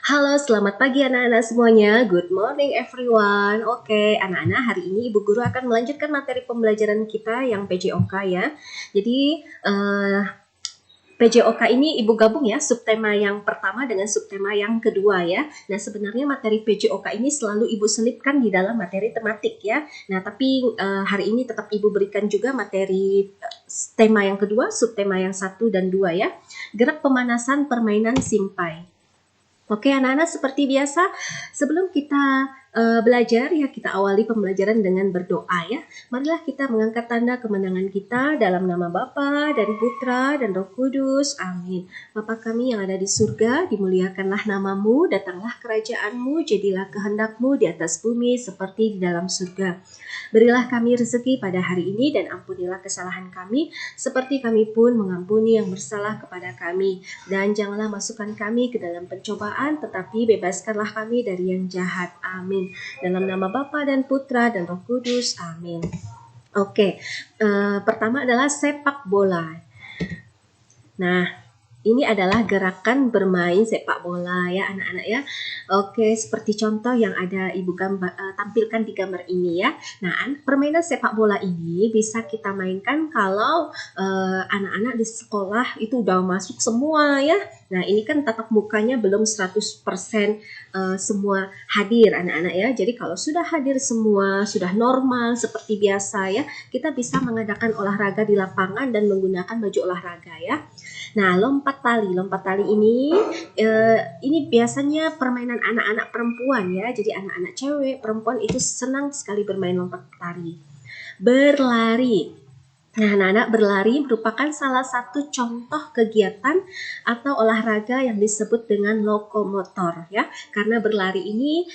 Halo, selamat pagi anak-anak semuanya. Good morning everyone. Oke, anak-anak, hari ini Ibu Guru akan melanjutkan materi pembelajaran kita yang PJOK ya. Jadi, PJOK ini Ibu gabung ya, subtema yang pertama dengan subtema yang kedua ya. Nah, sebenarnya materi PJOK ini selalu Ibu selipkan di dalam materi tematik ya. Nah, tapi hari ini tetap Ibu berikan juga materi tema yang kedua, subtema yang 1 dan 2 ya. Gerak pemanasan permainan simpai. Oke anak-anak, seperti biasa sebelum kita belajar ya, kita awali pembelajaran dengan berdoa ya. Marilah kita mengangkat tanda kemenangan kita dalam nama Bapa dan Putra dan Roh Kudus. Amin. Bapa kami yang ada di surga, dimuliakanlah namamu, datanglah kerajaanmu, jadilah kehendakmu di atas bumi seperti di dalam surga. Berilah kami rezeki pada hari ini dan ampunilah kesalahan kami seperti kami pun mengampuni yang bersalah kepada kami. Dan janganlah masukkan kami ke dalam pencobaan, tetapi bebaskanlah kami dari yang jahat. Amin. Dalam nama Bapa dan Putra dan Roh Kudus. Amin. Oke, pertama adalah sepak bola. Nah, ini adalah gerakan bermain sepak bola ya anak-anak ya. Oke, seperti contoh yang ada Ibu tampilkan di gambar ini ya. Nah, permainan sepak bola ini bisa kita mainkan kalau anak-anak di sekolah itu udah masuk semua ya. Nah, ini kan tatap mukanya belum 100% semua hadir anak-anak ya. Jadi kalau sudah hadir semua, sudah normal seperti biasa ya, kita bisa mengadakan olahraga di lapangan dan menggunakan baju olahraga ya. Nah, lompat tali ini biasanya permainan anak-anak perempuan ya. Jadi anak-anak cewek, perempuan itu senang sekali bermain lompat tali. Berlari. Nah, anak-anak berlari merupakan salah satu contoh kegiatan atau olahraga yang disebut dengan lokomotor ya. Karena berlari ini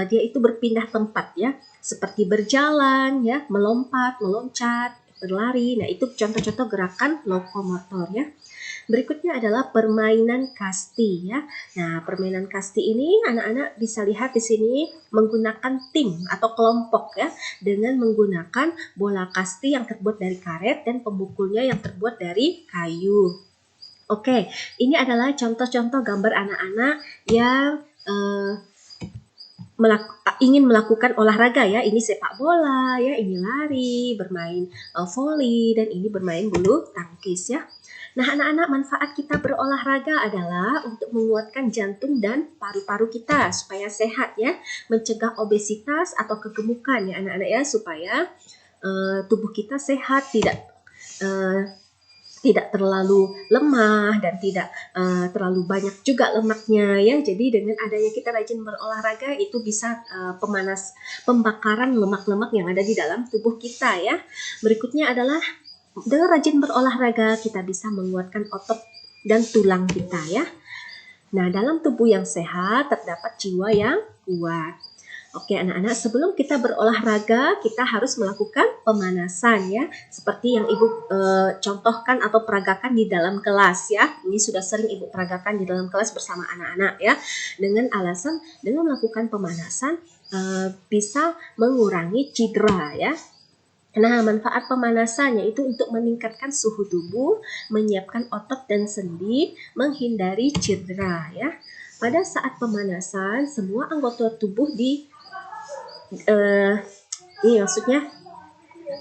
dia itu berpindah tempat ya, seperti berjalan ya, melompat, meloncat, berlari. Nah, itu contoh-contoh gerakan lokomotor ya. Berikutnya adalah permainan kasti ya. Nah, permainan kasti ini anak-anak bisa lihat di sini menggunakan tim atau kelompok ya, dengan menggunakan bola kasti yang terbuat dari karet dan pembukulnya yang terbuat dari kayu. Oke, ini adalah contoh-contoh gambar anak-anak yang ingin melakukan olahraga ya. Ini sepak bola ya, ini lari, bermain voli, dan ini bermain bulu tangkis ya. Nah, anak-anak, manfaat kita berolahraga adalah untuk menguatkan jantung dan paru-paru kita supaya sehat ya, mencegah obesitas atau kegemukan ya anak-anak ya, supaya tubuh kita sehat, tidak terlalu lemah dan tidak terlalu banyak juga lemaknya ya. Jadi dengan adanya kita rajin berolahraga itu bisa pembakaran lemak-lemak yang ada di dalam tubuh kita ya. Berikutnya adalah dengan rajin berolahraga kita bisa menguatkan otot dan tulang kita ya. Nah, dalam tubuh yang sehat terdapat jiwa yang kuat. Oke anak-anak, sebelum kita berolahraga kita harus melakukan pemanasan ya, seperti yang Ibu contohkan atau peragakan di dalam kelas ya. Ini sudah sering Ibu peragakan di dalam kelas bersama anak-anak ya, dengan alasan dengan melakukan pemanasan bisa mengurangi cedera ya. Nah, manfaat pemanasan yaitu untuk meningkatkan suhu tubuh, menyiapkan otot dan sendi, menghindari cedera ya. Pada saat pemanasan, semua anggota tubuh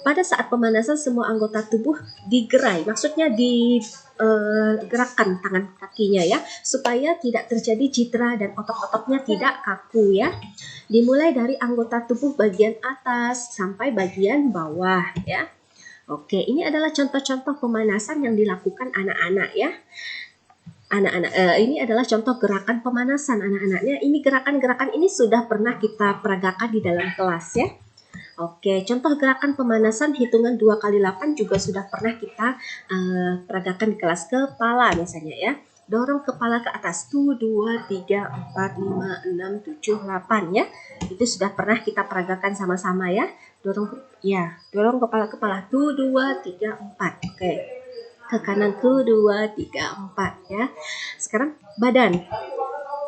pada saat pemanasan semua anggota tubuh digerai, maksudnya digerakkan tangan kakinya ya, supaya tidak terjadi cedera dan otot-ototnya tidak kaku ya. Dimulai dari anggota tubuh bagian atas sampai bagian bawah ya. Oke, ini adalah contoh-contoh pemanasan yang dilakukan anak-anak ya. Ini adalah contoh gerakan pemanasan anak-anaknya. Ini gerakan-gerakan ini sudah pernah kita peragakan di dalam kelas ya. Oke, contoh gerakan pemanasan hitungan 2 kali 8 juga sudah pernah kita peragakan di kelas kepala misalnya ya. Dorong kepala ke atas, 2, 3, 4, 5, 6, 7, 8 ya. Itu sudah pernah kita peragakan sama-sama ya. Dorong kepala, 2, 3, 4. Oke. Ke kanan, 2, 3, 4 ya. Sekarang badan.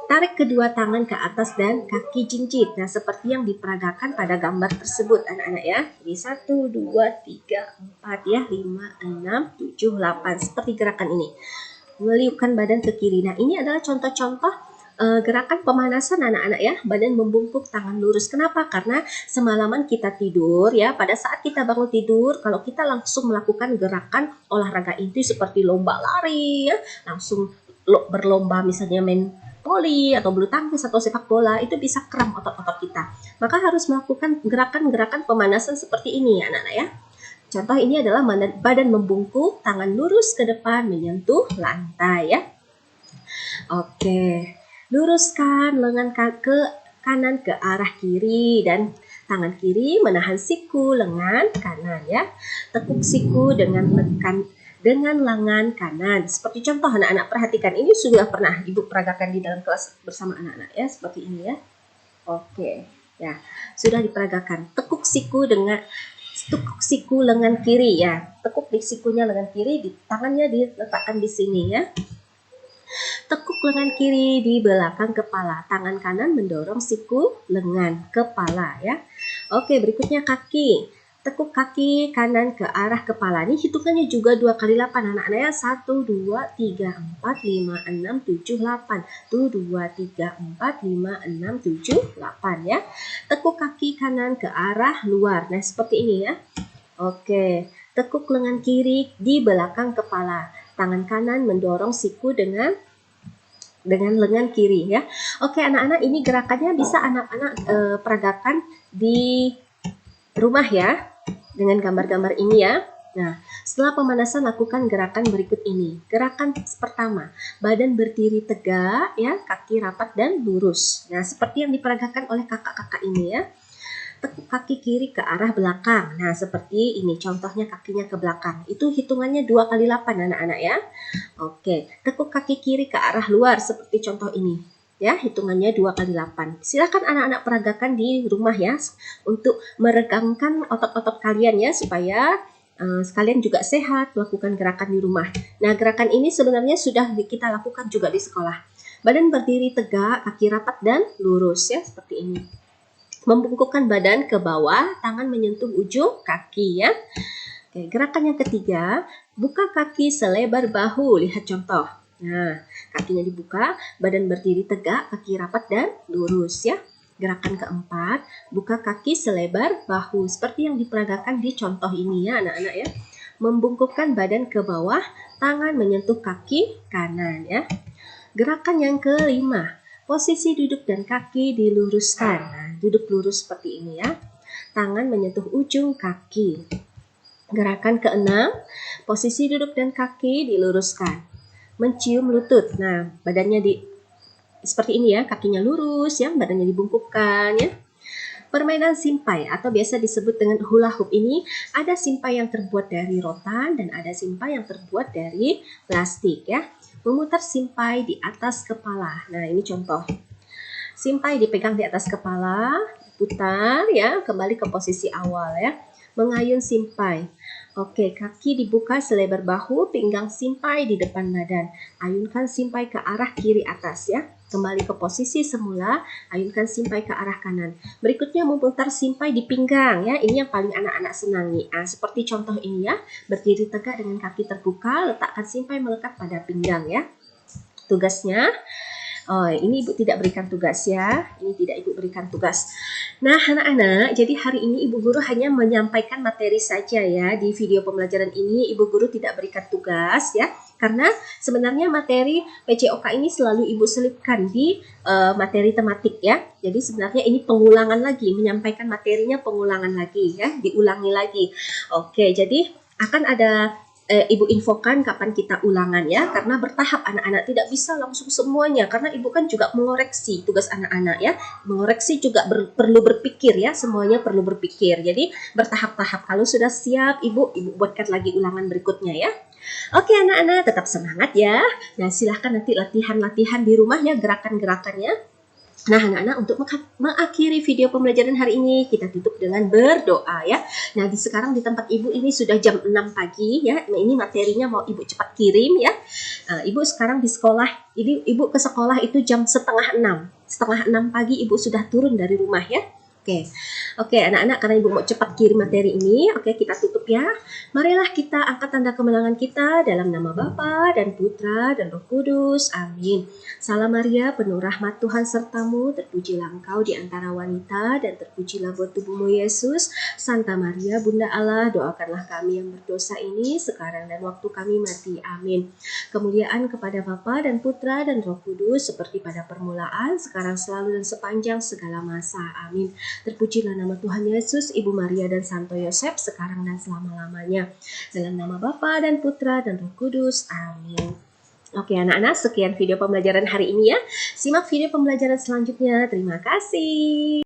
Tarik kedua tangan ke atas dan kaki jinjit. Nah, seperti yang diperagakan pada gambar tersebut anak-anak ya. Jadi 1, 2, 3, 4 ya, 5, 6, 7, 8. Seperti gerakan ini. Meliupkan badan ke kiri. Nah, ini adalah contoh-contoh gerakan pemanasan anak-anak ya, badan membungkuk, tangan lurus. Kenapa? Karena semalaman kita tidur ya, pada saat kita bangun tidur, kalau kita langsung melakukan gerakan olahraga inti seperti lomba lari ya, langsung berlomba misalnya main voli atau bulu tangkis atau sepak bola, itu bisa kram otot-otot kita. Maka harus melakukan gerakan-gerakan pemanasan seperti ini ya anak-anak ya. Contoh ini adalah badan membungkuk, tangan lurus ke depan menyentuh lantai ya. Oke, luruskan lengan ke kanan ke arah kiri dan tangan kiri menahan siku lengan kanan ya. Tekuk siku dengan lengan kanan. Seperti contoh anak-anak perhatikan, ini sudah pernah Ibu peragakan di dalam kelas bersama anak-anak ya, seperti ini ya. Oke, ya sudah diperagakan. Tekuk siku lengan kiri ya. Tekuk di sikunya lengan kiri, di tangannya diletakkan di sini ya. Tekuk lengan kiri di belakang kepala, tangan kanan mendorong siku lengan kepala ya. Oke, berikutnya kaki. Tekuk kaki kanan ke arah kepala. Ini hitungannya juga 2 kali 8 anak-anak ya. 1, 2, 3, 4, 5, 6, 7, 8. Tuh 2, 3, 4, 5, 6, 7, 8 ya. Tekuk kaki kanan ke arah luar. Nah, seperti ini ya. Oke, tekuk lengan kiri di belakang kepala. Tangan kanan mendorong siku dengan lengan kiri ya. Oke anak-anak, ini gerakannya bisa anak-anak peragakan di rumah ya, dengan gambar-gambar ini ya. Nah, setelah pemanasan lakukan gerakan berikut ini. Gerakan pertama, badan berdiri tegak ya, kaki rapat dan lurus. Nah, seperti yang diperagakan oleh kakak-kakak ini ya. Tekuk kaki kiri ke arah belakang. Nah, seperti ini contohnya, kakinya ke belakang. Itu hitungannya 2 kali 8 anak-anak ya. Oke, tekuk kaki kiri ke arah luar seperti contoh ini. Ya, hitungannya 2 kali 8. Silakan anak-anak peragakan di rumah ya, untuk meregangkan otot-otot kalian ya, supaya sekalian juga sehat melakukan gerakan di rumah. Nah, gerakan ini sebenarnya sudah kita lakukan juga di sekolah. Badan berdiri tegak, kaki rapat dan lurus ya, seperti ini. Membungkukkan badan ke bawah, tangan menyentuh ujung kaki ya. Oke, gerakan yang ketiga, buka kaki selebar bahu. Lihat contoh. Nah, kakinya dibuka, badan berdiri tegak, kaki rapat dan lurus ya. Gerakan keempat, buka kaki selebar bahu. Seperti yang diperagakan di contoh ini ya anak-anak ya. Membungkukkan badan ke bawah, tangan menyentuh kaki kanan ya. Gerakan yang kelima, posisi duduk dan kaki diluruskan. Nah, duduk lurus seperti ini ya. Tangan menyentuh ujung kaki. Gerakan keenam, posisi duduk dan kaki diluruskan. Mencium lutut. Nah, badannya seperti ini ya, kakinya lurus ya, badannya dibungkukkan ya. Permainan simpai atau biasa disebut dengan hula hoop ini, ada simpai yang terbuat dari rotan dan ada simpai yang terbuat dari plastik ya. Memutar simpai di atas kepala. Nah, ini contoh. Simpai dipegang di atas kepala, putar ya, kembali ke posisi awal ya. Mengayun simpai. Oke, kaki dibuka selebar bahu, pinggang simpai di depan badan. Ayunkan simpai ke arah kiri atas ya. Kembali ke posisi semula, ayunkan simpai ke arah kanan. Berikutnya memutar simpai di pinggang ya. Ini yang paling anak-anak senangi. Nah, seperti contoh ini ya. Berdiri tegak dengan kaki terbuka, letakkan simpai melekat pada pinggang ya. Tugasnya, oh, ini Ibu tidak berikan tugas ya. Ini tidak Ibu berikan tugas. Nah, anak-anak, jadi hari ini Ibu Guru hanya menyampaikan materi saja ya. Di video pembelajaran ini Ibu Guru tidak berikan tugas ya. Karena sebenarnya materi PJOK ini selalu Ibu selipkan di materi tematik ya. Jadi sebenarnya ini pengulangan lagi, menyampaikan materinya pengulangan lagi ya, diulangi lagi. Oke, jadi akan ada Ibu infokan kapan kita ulangan ya, karena bertahap anak-anak, tidak bisa langsung semuanya, karena Ibu kan juga mengoreksi tugas anak-anak ya, mengoreksi juga perlu berpikir ya, semuanya perlu berpikir, jadi bertahap-tahap. Kalau sudah siap Ibu buatkan lagi ulangan berikutnya ya. Oke anak-anak, tetap semangat ya. Nah, silahkan nanti latihan-latihan di rumah ya, gerakan-gerakannya. Nah anak-anak, untuk mengakhiri video pembelajaran hari ini, kita tutup dengan berdoa ya. Nah sekarang di tempat Ibu ini sudah jam 6 pagi ya. Nah, ini materinya mau Ibu cepat kirim ya. Ibu sekarang di sekolah, Ibu ke sekolah itu jam setengah 6. Setengah 6 pagi Ibu sudah turun dari rumah ya. Oke, anak-anak, karena Ibu mau cepat kirim materi ini, oke, kita tutup ya. Marilah kita angkat tanda kemenangan kita dalam nama Bapa dan Putra dan Roh Kudus. Amin. Salam Maria, penuh rahmat Tuhan sertamu, terpujilah engkau di antara wanita dan terpujilah buah tubuhmu Yesus. Santa Maria, Bunda Allah, doakanlah kami yang berdosa ini sekarang dan waktu kami mati. Amin. Kemuliaan kepada Bapa dan Putra dan Roh Kudus seperti pada permulaan, sekarang selalu dan sepanjang segala masa. Amin. Terpujilah nama Tuhan Yesus, Ibu Maria dan Santo Yosef sekarang dan selama-lamanya. Dalam nama Bapa dan Putra dan Roh Kudus. Amin. Oke anak-anak, sekian video pembelajaran hari ini ya. Simak video pembelajaran selanjutnya. Terima kasih.